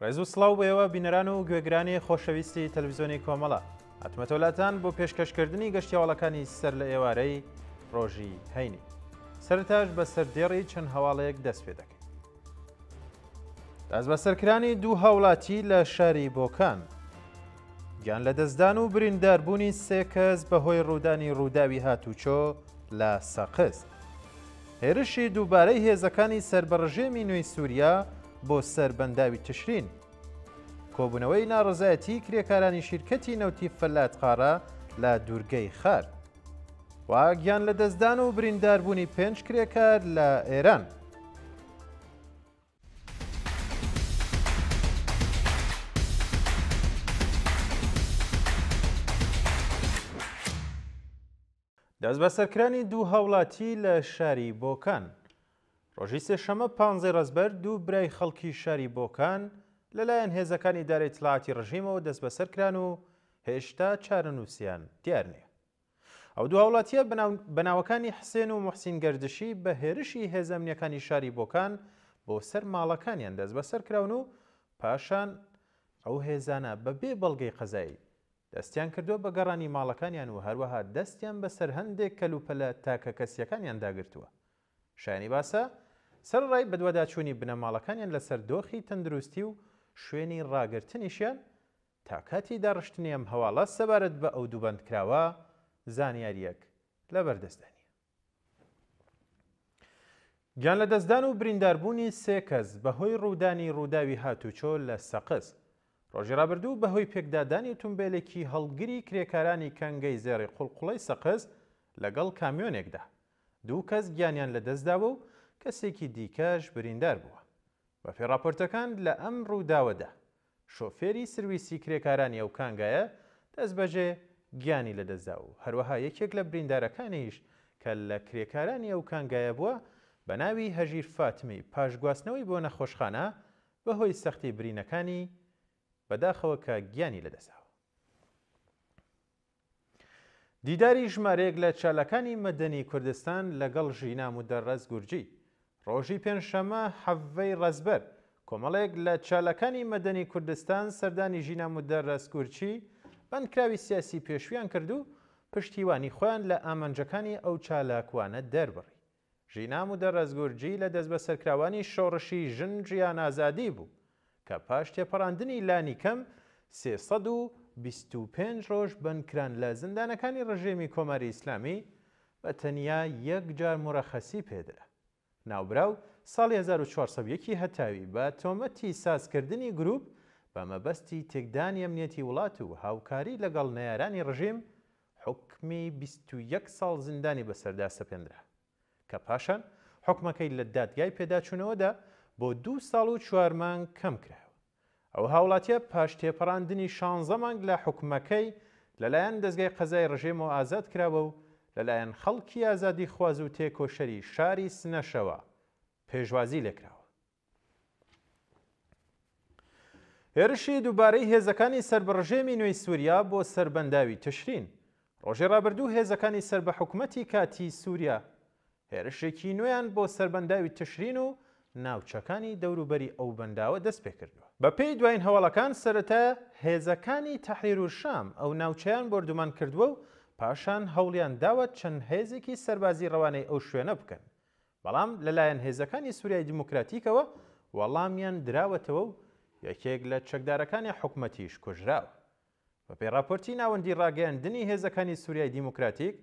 ڕێز و سڵاو بێەوە بینەران و گوێگرانی خۆشەویستی تەلەڤیزیۆنی کۆمەڵە هاتمەتەولاتان بۆ پێشکەشکردنی گەشتیاوڵەکانی سەر لە ئێوارەی ڕۆژی هەینی سەرتاش بە سەردێڕی چەند هەواڵەیەک دەست پێ دەکەین. دەست بەسەرکرانی دوو هاوڵاتی لە شاری بۆکان گیان لە دەستدان و برینداربوونی سێ کەس بەهۆی ڕوودانی ڕووداوی هاتوچۆ لە سەقز. هێرشی دووبارەی هێزەکانی سەربەڕژێمی نوێی سووریا بۆ سەربەنداوی تشرین، کۆبوونەوەی ناڕزایەتی کرێکارانی شیرکەتی نەوتی فەلاتقارە لە دوورگەی خار و گیان لە دەستدان و برینداربوونی 5 کرێکار لە ئێران. دەست بەسەرکرانی دوو هاوڵاتی لە شاری بۆکان ڕۆژی سێشەمە 15 ڕەزبەر دوو برای خەڵکی شاری بۆکان لەلایەن هێزەکانی دارایی ئیتلاعاتی ڕژیمەوە دەست بەسەرکران و هێشتا چارەنووسیان دیار نییە. ئەو دوو هاوڵاتیە بەناوەکانی حسێن و موحسین گەردشی بە هێرشی هێزە ئەمنیەکانی شاری بۆکان بۆ سەر ماڵەکانیان دەست بەسەرکراون و پاشان ئەو هێزانە بەبێ بەڵگەی قەزایی دەستیان کردووە بە گەڕانی ماڵەکانیان و هەروەها دەستیان بەسەر هەندێک کەلوپەلە تاکە کەسیەکانیان داگرتووە. شایانی باسە سەرڕای بەدواداچوونی بنەماڵەکانیان لەسەر دۆخی تەندروستی و شوێنی ڕاگرتنیشیان تا کاتی داڕشتنی ئەم هەواڵە سەبارەت بە ئەو دووبەندکراوە زانیاریەک لەبەردەستدانیە. گیان لە دەستدان و برینداربوونی سێ کەس بەهۆی ڕوودانی ڕووداوی هاتوچۆ لە سەقز. ڕۆژی ڕابردوو بەهۆی پێکدادانی ئۆتۆمبیلێکی هەڵگری کرێکارانی کەنگەی زێڕی قوڵقوڵەی سەقز لەگەڵ کامیۆنێکدا دوو کەس گیانیان لەدەستداوە و کەسێکی دیکەش بریندار بووە. بە پێڕاپۆرتەکان لە ئەم ڕووداوەدا شۆفێری سرویسی کرێکارانی ئەو کانگایە دەستبەجێ گیانی لەدەستداوە و هەروەها یەکێک لە بریندارەکانیش کە لە کرێکارانی ئەو کانگایە بووە بە ناوی هەژیر فاتمی پاشگواستنەوەی بۆ نەخۆشخانە بەهۆی سەختی برینەکانی بەداخەوە کە گیانی لەدەستداوە. دیداری ژمارەیەک لە چالەکانی مەدەنی کوردستان لەگەڵ ژینا مودەڕەز گورجی ڕۆژی پێنجشەمە 7 ڕەزبەر کۆمەڵێک لە چالەکانی مەدەنی کوردستان سەردانی ژینا مودەڕەز گورجی بەندکراوی سیاسی پێشویان کرد و پشتیوانی خۆیان لە ئامانجەکانی ئەو چالاکوانە دەربڕی. ژینا مودەڕەز گورجی لە دەست بەسەرکراوانی شۆڕشی ژن ژیان ئازادی بوو کە پاش تێپەڕاندنی لانی کەم 325 ڕۆژ بنکران لە زیندانەکانی ڕژێمی کۆماری ئیسلامی بە تەنیا یەک جار مرەخەسی پێدرا. ناوبراو ساڵی 1401 هەتاوی بە تۆمەتی سازکردنی گروپ بە مەبەستی تێکدانی ئەمنیەتی وڵات و هاوکاری لەگەڵ نەیارانی ڕژیم حکمی 21 ساڵ زیندانی بەسەردا سەپێنرا کە پاشان حکمەکەی لە دادگای پێداچوونەوەدا بۆ 2 ساڵ و 4 مانگ کەم کراوە. ئەو هاوڵاتیە پاش تێپەڕاندنی 16 مانگ لە حکومەکەی لەلایەن دەستگای قەزای ڕژێمەوە ئازاد کراوە و لەلایەن خەڵکی ئازادی خواز و تێکۆشەری شاری سنەشەوە پێشوازی لێکراوە. هێرشی دووبارەی هێزەکانی سەربەڕژێمی نوێی سووریا بۆ سەربەنداوی تشرین. ڕۆژی ڕابردوو هێزەکانی سەربەحکومەتی کاتی سووریا هێرشێکی نوێیان بۆ سەربەنداوی تشرین و ناوچەکانی دەوروبەری ئەو بەنداوە دەست پێ کردووە. بەپێی دوایین هەواڵەکان سەرەتا هێزەکانی تەحریر و شام ئەو ناوچەیان بردومان کردووە و پاشان هەوڵیان داوە چەند هێزێکی سەربازی ڕەوانەی ئەو شوێنە بکەن، بەڵام لەلایەن هێزەکانی سووریای دیموکراتیکەوە وەڵامیان دراوەتەوە و یەکێک لە چەکدارەکانی حکومەتیش کوژراوە. بەپێی راپۆرتی ناوەندی ڕاگەیاندنی هێزەکانی سووریای دیموکراتیک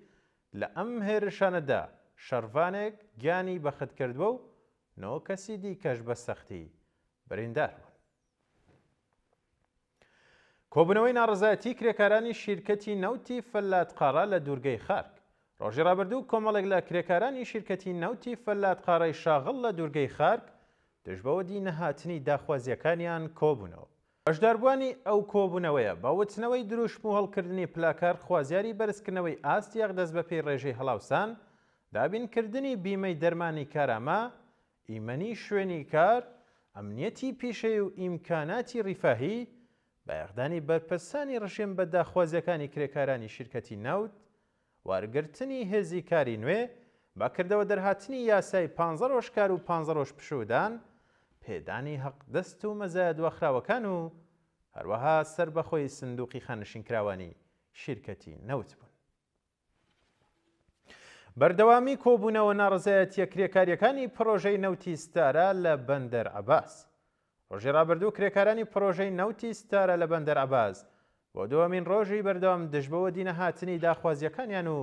لە ئەم هێرشانەدا شەڕڤانێک گیانی بەخت کردووە و 9 کەسی دیکەش بە سەختی بریندار بوون. کۆبوونەوەی ناڕزایەتی کرێکارانی شیرکەتی نەوتی فەلاتقارە لە دوورگەی خارک. ڕۆژی ڕابردوو کۆمەڵێک لە کرێکارانی شیرکەتی نەوتی فەلاتقارەی شاغڵ لە دوورگەی خارک دژبەوەدی نەهاتنی داخوازیەکانیان کۆبوونەوە. بەشداربووانی ئەو کۆبوونەوەیە بە وتنەوەی دروشم و هەڵکردنی پلاکار خوازیاری بەرزکردنەوەی ئاستیاق دەست بە پێی ڕێژەی هەڵاوسان، دابینکردنی بیمەی دەرمانی کارامە، ئیمەنی شوێنی کار، ئەمنیەتی پیشەی و ئیمکاناتی ڕیفاهی، بایەخدانی بەرپرسانی ڕژێم بە داخوازیەکانی کرێکارانی شیرکەتی نەوت، وارگرتنی هێزی کاری نوێ، باکردەوە دەرهاتنی یاسای 15 ڕۆژکار و 15 ڕۆژ پشودان، پێدانی حەق دەست و مەزایە دواخراوەکان و هەروەها سەر بەخۆی سندوقی خانشینکراوانی شیرکەتی نەوت بوون. بەردەوامی کۆبوونەوە ناڕزایەتیە کرێکاریەکانی پرۆژەی نەوتی ستارە لە بەندەر عەباس. ڕۆژی ڕابردوو کرێکارانی پرۆژەی نەوتی ستارە لە بەندەر عەباس بۆ دووەمین ڕۆژی بەردەوام دژبەوە دینە هاتنی داخوازیەکانیان و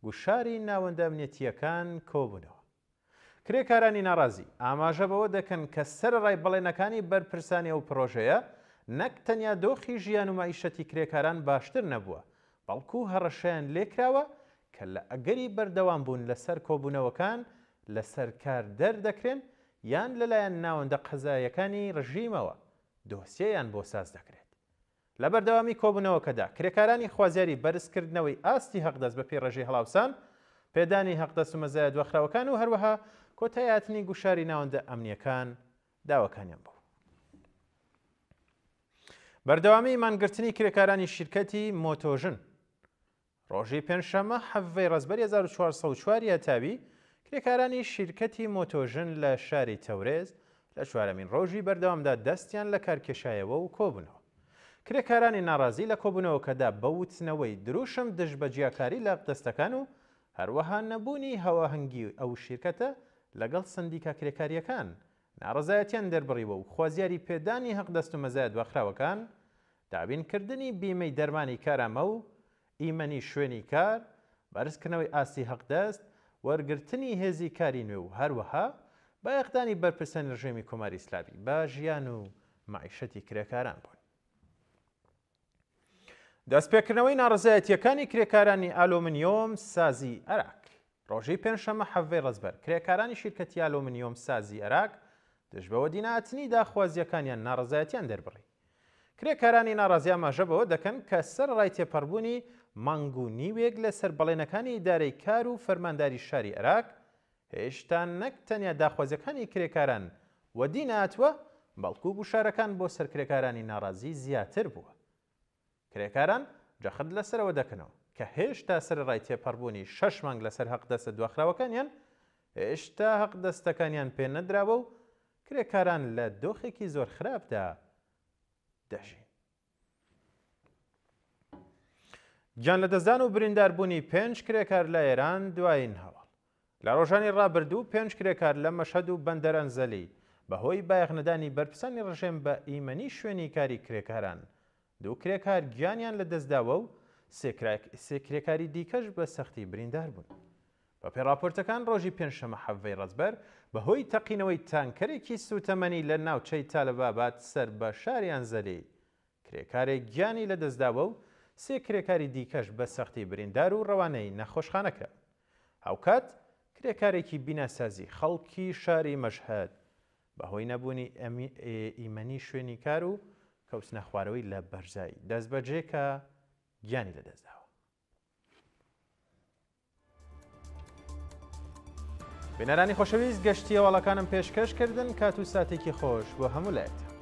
گوشاری ناوەندە ئەمنیەتیەکان کۆبوونەوە. کرێکارانی ناڕازی ئاماژە بەوە دەکەن کە سەرڕای بەڵێنەکانی بەرپرسانی ئەو پرۆژەیە نەک تەنیا دۆخی ژیان و مەعیشەتی کرێکاران باشتر نەبووە، بەڵکو هەڕەشەیان لێکراوە کە لە ئەگەری بەردەوام بوون لەسەر کۆبوونەوەکان لەسەر کار دەردەکرێن یان لەلایەن ناوەندە قەزاییەکانی ڕژیمەوە دۆسیەیان بۆ ساز دەکرێت. لە بەردەوامی کۆبوونەوەکەدا کرێکارانی خوازیاری بەرزکردنەوەی ئاستی هەقدەست بە پێڕێژەی هەڵاوسان، پێدانی هەقدەست و مەزایە دواخراوەکان و هەروەها کۆتایهاتنی گوشاری ناوەندە ئەمنیەکان داواکانیان بوو. بەردەوامی مانگرتنی کرێکارانی شیرکەتی مۆتۆژن. ڕۆژی پێنجشەممە حەڤەی ڕەزبەر 1404 هەتاوی کرێکارانی شیرکەتی مۆتۆژن لە شاری تەورێز لە چوارەمین ڕۆژی بەردەوامدا دەستیان لە کارکێشایەوە و کۆبوونەوە. کرێکارانی ناڕازی لە کۆبوونەوەکەدا بەوتنەوەی دروشم دژ بە جیاکاری لە دەستەکان و هەروەها نەبوونی هەواهەنگی ئەو شیرکەتە لەگەڵ سندیکا کرێکاریەکان ناڕزایەتیان دەربڕیوە و خوازیاری پێدانی هەقدەست و مەزایە دواخراوەکان، دابینکردنی بیمەی دەرمانی کارامە و ئیمەنی شوێنی کار، بەرزکردنەوەی ئاستی هەقدەست، وەرگرتنی هێزی کاری نوێ و هەروەها بە یەقدانی بەرپرسانی ڕژێمی کۆماری ئیسلامی بە ژیان و مەعیشەتی کرێکاران بوون. دەستپێکردنەوەی ناڕزایەتیەکانی کرێکارانی ئالۆمنیۆم سازی عێراق. ڕۆژی پێنجشەممە حەڤەی ڕەزبەر کرێکارانی شیرکەتی ئالۆمنیۆم سازی عێراق دژبەوە دینهاتنی داخوازیەکانیان ناڕزایەتیان دەربڕی. کرێکارانی ناڕازی ئاماژە بەوە دەکەن کە سەرڕای تێپەڕبوونی مانگ و نیوێک لەسەر بەڵێنەکانی ئیدارەی کار و فەرمانداری شاری عێراق هێشتا نەک تەنیا داخوازیەکانی کرێکاران وەدی نهاتووە، بەڵکو گوشارەکان بۆ سەر کرێکارانی ناڕازی زیاتر بووە. کرێکاران جەخت لەسەرەوە دەکەنەوە کە هێشتا سەرڕای تێپەڕبوونی 6 مانگ لەسەر هەقدەستە دواخراوەکانیان هێشتا هەقدەستەکانیان پێ نەدراوە و کرێکاران لە دۆخێکی زۆر خراپدا دەژین. گیان لە دەستدان و برینداربوونی 5 کرێکار لە ئێران دوایین هەواڵ. لە ڕۆژانی ڕابردوو 5 کرێکار لە مەشهەد و بەندەرەنزەلی بەهۆی بایەخنەدانی بەرپرسانی ڕژێم بە ئیمەنی شوێنی کاری کرێکاران، 2 کرێکار گیانیان لە دەستداوە و 3 کرێکاری دیکەش بە سەختی بریندار بوون. بە پێڕاپۆرتەکان ڕۆژی پێنجشەممە حەڤەی ڕەزبەر بەهۆی تەقینەوەی تانکەرێکی سوتەمەنی لە ناوچەی تالەبابات سەر بە شاریان زەلی، کرێکارێک گیانی لە دەستداوە و 3 کرێکاری دیکەش بە سەختی بریندار و ڕەوانەی نەخۆشخانەکە. هاوکات کرێکارێکی بیناسازی خەڵکی شاری مەشهەد بەهۆی نەبوونی ئیمەنی شوێنی کار و کەوتنە خوارەوەی لە بەرزایی دەستبەجێکە گیانی لەدەستداوە. بینەرانی خۆشەویست، گەشتی هەواڵەکانم پێشکەشکردن، کات و ساتێکی خۆش بۆ هەموو لایەتە.